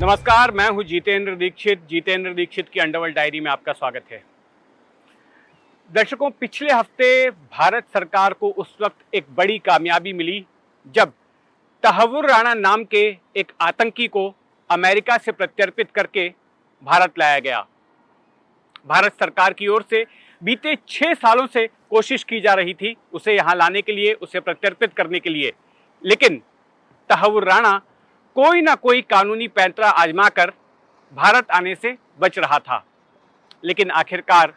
नमस्कार, मैं हूं जितेंद्र दीक्षित। जितेंद्र दीक्षित की अंडरवर्ल्ड डायरी में आपका स्वागत है। दर्शकों, पिछले हफ्ते भारत सरकार को उस वक्त एक बड़ी कामयाबी मिली जब तहव्वुर राणा नाम के एक आतंकी को अमेरिका से प्रत्यर्पित करके भारत लाया गया। भारत सरकार की ओर से बीते 6 सालों से कोशिश की जा रही थी उसे यहां लाने के लिए, उसे प्रत्यर्पित करने के लिए, लेकिन तहव्वुर राणा कोई ना कोई कानूनी पैंतरा आजमाकर भारत आने से बच रहा था। लेकिन आखिरकार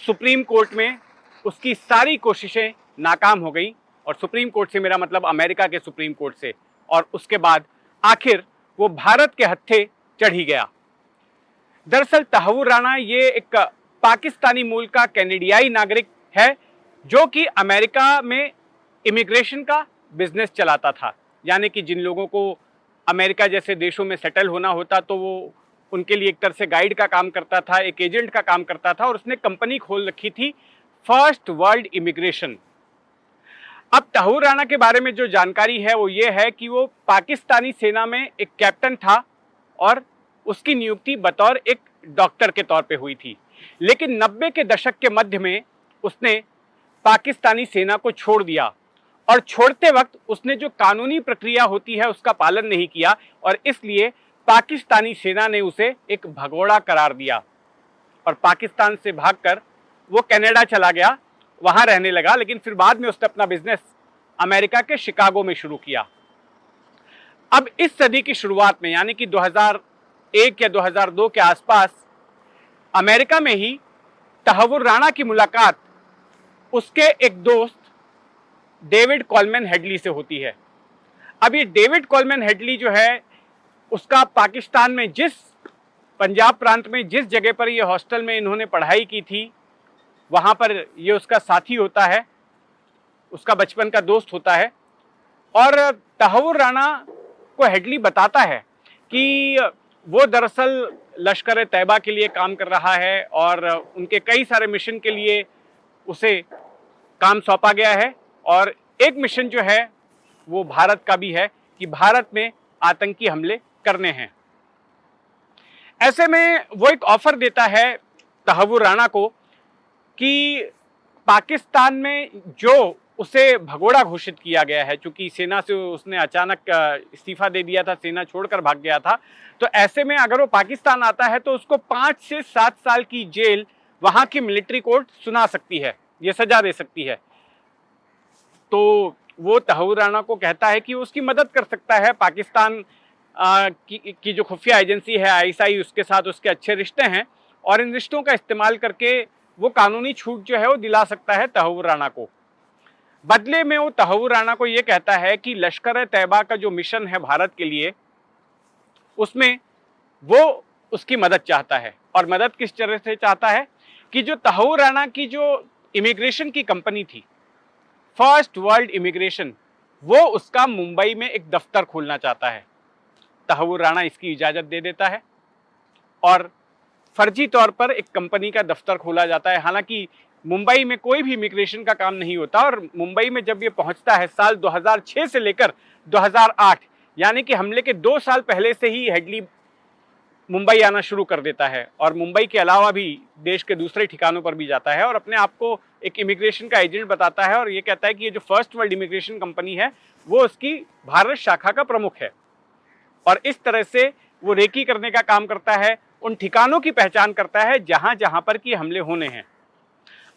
सुप्रीम कोर्ट में उसकी सारी कोशिशें नाकाम हो गई, और सुप्रीम कोर्ट से मेरा मतलब अमेरिका के सुप्रीम कोर्ट से। और उसके बाद आखिर वो भारत के हत्थे चढ़ ही गया। दरअसल तहव्वुर राणा ये एक पाकिस्तानी मूल का कैनेडियाई नागरिक है जो कि अमेरिका में इमिग्रेशन का बिजनेस चलाता था। यानी कि जिन लोगों को अमेरिका जैसे देशों में सेटल होना होता तो वो उनके लिए एक तरह से गाइड का काम करता था, एक एजेंट का काम करता था, और उसने कंपनी खोल रखी थी फर्स्ट वर्ल्ड इमिग्रेशन। अब तहव्वुर राणा के बारे में जो जानकारी है वो ये है कि वो पाकिस्तानी सेना में एक कैप्टन था और उसकी नियुक्ति बतौर एक डॉक्टर के तौर पे हुई थी। लेकिन 90 के दशक के मध्य में उसने पाकिस्तानी सेना को छोड़ दिया, और छोड़ते वक्त उसने जो कानूनी प्रक्रिया होती है उसका पालन नहीं किया, और इसलिए पाकिस्तानी सेना ने उसे एक भगोड़ा करार दिया और पाकिस्तान से भागकर वो कनाडा चला गया, वहां रहने लगा। लेकिन फिर बाद में उसने अपना बिजनेस अमेरिका के शिकागो में शुरू किया। अब इस सदी की शुरुआत में यानी कि 2001 या 2002 के आसपास अमेरिका में ही तहव्वुर राणा की मुलाकात उसके एक दोस्त डेविड कोलमैन हेडली से होती है। अब ये डेविड कोलमैन हेडली जो है उसका पाकिस्तान में जिस पंजाब प्रांत में जिस जगह पर ये हॉस्टल में इन्होंने पढ़ाई की थी वहाँ पर ये उसका साथी होता है, उसका बचपन का दोस्त होता है। और तहव्वुर राणा को हेडली बताता है कि वो दरअसल लश्कर तैयबा के लिए काम कर रहा है और उनके कई सारे मिशन के लिए उसे काम सौंपा गया है, और एक मिशन जो है वो भारत का भी है कि भारत में आतंकी हमले करने हैं। ऐसे में वो एक ऑफर देता है तहव्वुर राणा को कि पाकिस्तान में जो उसे भगोड़ा घोषित किया गया है, चूंकि सेना से उसने अचानक इस्तीफा दे दिया था, सेना छोड़कर भाग गया था, तो ऐसे में अगर वो पाकिस्तान आता है तो उसको 5 से 7 साल की जेल वहां की मिलिट्री कोर्ट सुना सकती है, ये सजा दे सकती है। तो वो तहव्वुर राणा को कहता है कि उसकी मदद कर सकता है। पाकिस्तान की जो खुफिया एजेंसी है आईएसआई, उसके साथ उसके अच्छे रिश्ते हैं, और इन रिश्तों का इस्तेमाल करके वो कानूनी छूट जो है वो दिला सकता है तहव्वुर राणा को। बदले में वो तहव्वुर राणा को ये कहता है कि लश्कर तैयबा का जो मिशन है भारत के लिए, उसमें वो उसकी मदद चाहता है। और मदद किस तरह से चाहता है कि जो तहव्वुर राणा की जो इमिग्रेशन की कंपनी थी फर्स्ट वर्ल्ड इमिग्रेशन, वो उसका मुंबई में एक दफ्तर खोलना चाहता है। तहव्वुर राणा इसकी इजाजत दे देता है और फर्जी तौर पर एक कंपनी का दफ्तर खोला जाता है। हालांकि मुंबई में कोई भी इमिग्रेशन का काम नहीं होता, और मुंबई में जब ये पहुंचता है साल 2006 से लेकर 2008, यानी कि हमले के 2 साल पहले से ही हेडली मुंबई आना शुरू कर देता है, और मुंबई के अलावा भी देश के दूसरे ठिकानों पर भी जाता है और अपने आप को एक इमिग्रेशन का एजेंट बताता है, और ये कहता है कि ये जो फर्स्ट वर्ल्ड इमिग्रेशन कंपनी है वो उसकी भारत शाखा का प्रमुख है। और इस तरह से वो रेकी करने का काम करता है, उन ठिकानों की पहचान करता है जहां जहां पर कि हमले होने हैं।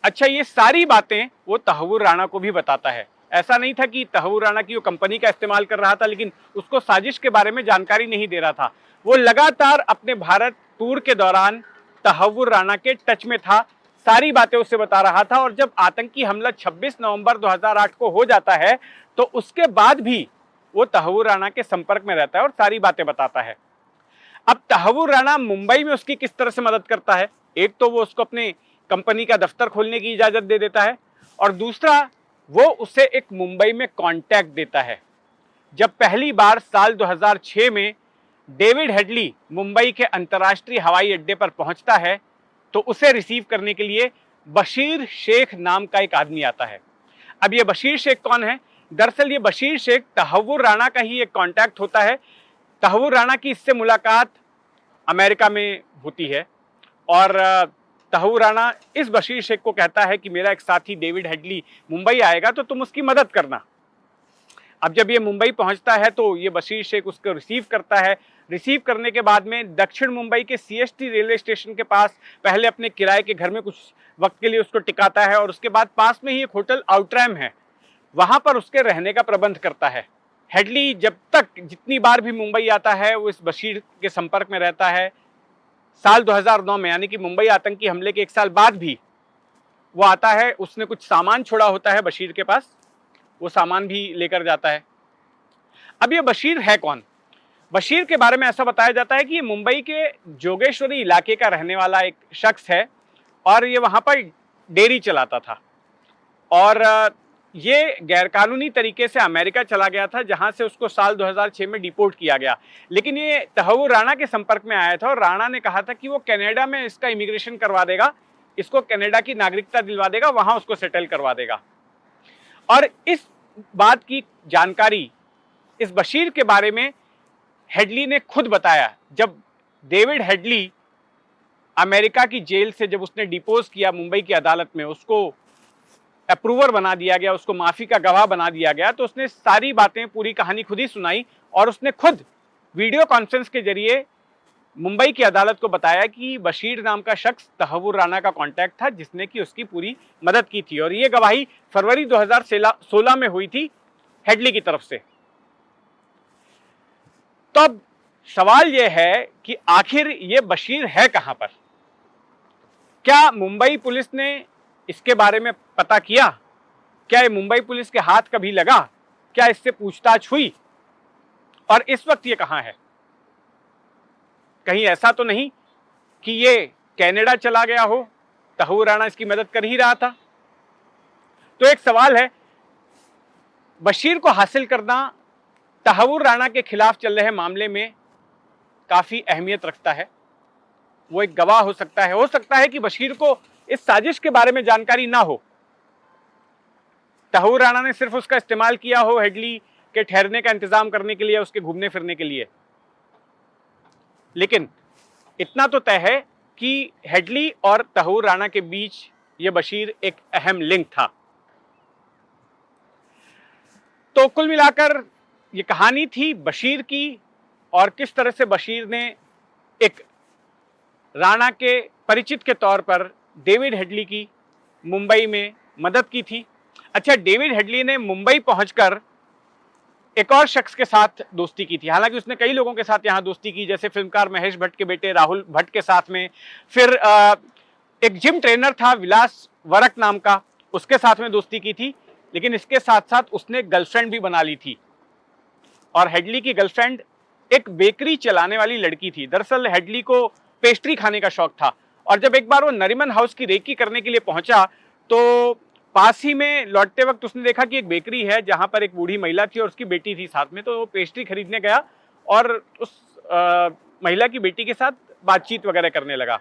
अच्छा, ये सारी बातें वो तहव्वुर राणा को भी बताता है। ऐसा नहीं था कि तहव्वुर राणा की वो कंपनी का इस्तेमाल कर रहा था, लेकिन उसको साजिश के बारे में जानकारी नहीं दे रहा था। वो लगातार अपने भारत टूर के दौरान तहव्वुर राणा के टच में था, सारी बातें उसे बता रहा था। और जब आतंकी हमला 26 नवंबर 2008 को हो जाता है तो उसके बाद भी वो तहव्वुर राणा के संपर्क में रहता है और सारी बातें बताता है। अब तहव्वुर राणा मुंबई में उसकी किस तरह से मदद करता है, एक तो वो उसको अपने कंपनी का दफ्तर खोलने की इजाजत दे देता है, और दूसरा वो उसे एक मुंबई में कॉन्टैक्ट देता है। जब पहली बार साल 2006 में डेविड हेडली मुंबई के अंतर्राष्ट्रीय हवाई अड्डे पर पहुंचता है तो उसे रिसीव करने के लिए बशीर शेख नाम का एक आदमी आता है। अब ये बशीर शेख कौन है? दरअसल ये बशीर शेख तहव्वुर राणा का ही एक कॉन्टैक्ट होता है। तहव्वुर राणा की इससे मुलाकात अमेरिका में होती है और तहव्वुर राणा इस बशीर शेख को कहता है कि मेरा एक साथी डेविड हेडली मुंबई आएगा तो तुम उसकी मदद करना। अब जब ये मुंबई पहुंचता है तो ये बशीर शेख उसको रिसीव करता है। रिसीव करने के बाद में दक्षिण मुंबई के सीएसटी रेलवे स्टेशन के पास पहले अपने किराए के घर में कुछ वक्त के लिए उसको टिकाता है और उसके बाद पास में ही एक होटल आउटरैम है, वहां पर उसके रहने का प्रबंध करता है। हेडली जब तक जितनी बार भी मुंबई आता है वो इस बशीर के संपर्क में रहता है। साल 2009 में यानी कि मुंबई आतंकी हमले के 1 साल बाद भी वो आता है, उसने कुछ सामान छोड़ा होता है बशीर के पास, वो सामान भी लेकर जाता है। अब ये बशीर है कौन? बशीर के बारे में ऐसा बताया जाता है कि ये मुंबई के जोगेश्वरी इलाके का रहने वाला एक शख्स है और ये वहां पर डेयरी चलाता था और ये गैरकानूनी तरीके से अमेरिका चला गया था, जहां से उसको साल 2006 में डिपोर्ट किया गया। लेकिन ये तहव्वुर राणा के संपर्क में आया था और राणा ने कहा था कि वो कनाडा में इसका इमिग्रेशन करवा देगा, इसको कनाडा की नागरिकता दिलवा देगा, वहां उसको सेटल करवा देगा। और इस बात की जानकारी इस बशीर के बारे में हेडली ने खुद बताया। जब डेविड हेडली अमेरिका की जेल से जब उसने डिपोज किया मुंबई की अदालत में, उसको अप्रूवर बना दिया गया, उसको माफी का गवाह बना दिया गया, तो उसने सारी बातें, पूरी कहानी खुद ही सुनाई और उसने खुद वीडियो कॉन्फ्रेंस के जरिए मुंबई की अदालत को बताया कि बशीर नाम का शख्स तहव्वुर राणा का कांटेक्ट था जिसने कि उसकी पूरी मदद की थी। और ये गवाही फरवरी 2016 में हुई थी हेडली की तरफ से। तो अब सवाल यह है कि आखिर ये बशीर है कहां पर? क्या मुंबई पुलिस ने इसके बारे में पता किया? क्या ये मुंबई पुलिस के हाथ कभी लगा? क्या इससे पूछताछ हुई? और इस वक्त ये कहां है? कहीं ऐसा तो नहीं कि ये कनाडा चला गया हो, तहव्वुर राणा इसकी मदद कर ही रहा था? तो एक सवाल है, बशीर को हासिल करना तहव्वुर राणा के खिलाफ चल रहे मामले में काफी अहमियत रखता है। वो एक गवाह हो सकता है कि बशीर को इस साजिश के बारे में जानकारी ना हो, तहव्वुर राणा ने सिर्फ उसका इस्तेमाल किया हो हेडली के ठहरने का इंतजाम करने के लिए, उसके घूमने फिरने के लिए। लेकिन इतना तो तय है कि हेडली और तहव्वुर राणा के बीच यह बशीर एक अहम लिंक था। तो कुल मिलाकर यह कहानी थी बशीर की और किस तरह से बशीर ने एक राणा के परिचित के तौर पर डेविड हेडली की मुंबई में मदद की थी। अच्छा, डेविड हेडली ने मुंबई पहुंचकर एक और शख्स के साथ दोस्ती की थी। हालांकि उसने कई लोगों के साथ यहां दोस्ती की, जैसे फिल्मकार महेश भट्ट के बेटे राहुल भट्ट के साथ में, फिर एक जिम ट्रेनर था विलास वरक नाम का, उसके साथ में दोस्ती की थी। लेकिन इसके साथ साथ उसने गर्लफ्रेंड भी बना ली थी और हेडली की गर्लफ्रेंड एक बेकरी चलाने वाली लड़की थी। दरअसल हेडली को पेस्ट्री खाने का शौक था और जब एक बार वो नरीमन हाउस की रेकी करने के लिए पहुंचा तो पास ही में लौटते वक्त उसने देखा कि एक बेकरी है जहां पर एक बूढ़ी महिला थी और उसकी बेटी थी साथ में। तो वो पेस्ट्री खरीदने गया और उस महिला की बेटी के साथ बातचीत वगैरह करने लगा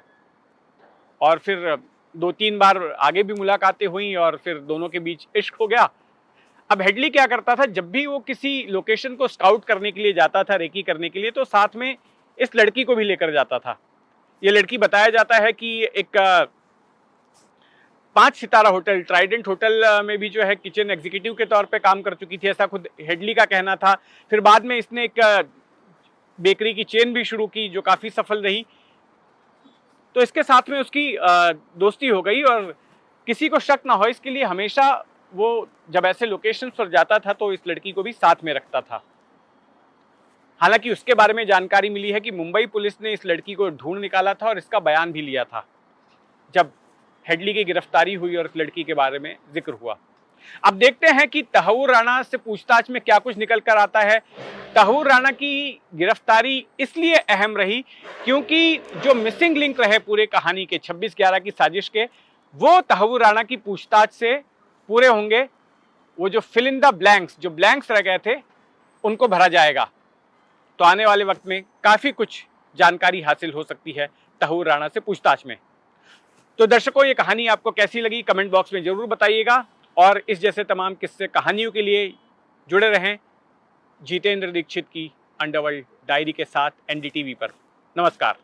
और फिर 2-3 बार आगे भी मुलाकातें हुई और फिर दोनों के बीच इश्क हो गया। अब हेडली क्या करता था, जब भी वो किसी लोकेशन को स्काउट करने के लिए जाता था, रेकी करने के लिए, तो साथ में इस लड़की को भी लेकर जाता था। ये लड़की बताया जाता है कि एक 5 सितारा होटल ट्राइडेंट होटल में भी जो है किचन एग्जीक्यूटिव के तौर पे काम कर चुकी थी, ऐसा खुद हेडली का कहना था। फिर बाद में इसने एक बेकरी की चेन भी शुरू की जो काफ़ी सफल रही। तो इसके साथ में उसकी दोस्ती हो गई और किसी को शक ना हो इसके लिए हमेशा वो जब ऐसे लोकेशंस पर जाता था तो इस लड़की को भी साथ में रखता था। हालांकि उसके बारे में जानकारी मिली है कि मुंबई पुलिस ने इस लड़की को ढूंढ निकाला था और इसका बयान भी लिया था जब हेडली की गिरफ्तारी हुई और इस लड़की के बारे में जिक्र हुआ। अब देखते हैं कि तहव्वुर राणा से पूछताछ में क्या कुछ निकल कर आता है। तहव्वुर राणा की गिरफ्तारी इसलिए अहम रही क्योंकि जो मिसिंग लिंक रहे पूरे कहानी के 26/11 की साजिश के, वो तहव्वुर राणा की पूछताछ से पूरे होंगे। वो जो फिल इन द ब्लैंक्स, जो ब्लैंक्स रह गए थे, उनको भरा जाएगा। तो आने वाले वक्त में काफी कुछ जानकारी हासिल हो सकती है तहव्वुर राणा से पूछताछ में। तो दर्शकों, ये कहानी आपको कैसी लगी कमेंट बॉक्स में जरूर बताइएगा और इस जैसे तमाम किस्से कहानियों के लिए जुड़े रहें जितेंद्र दीक्षित की अंडरवर्ल्ड डायरी के साथ एनडीटीवी पर। नमस्कार।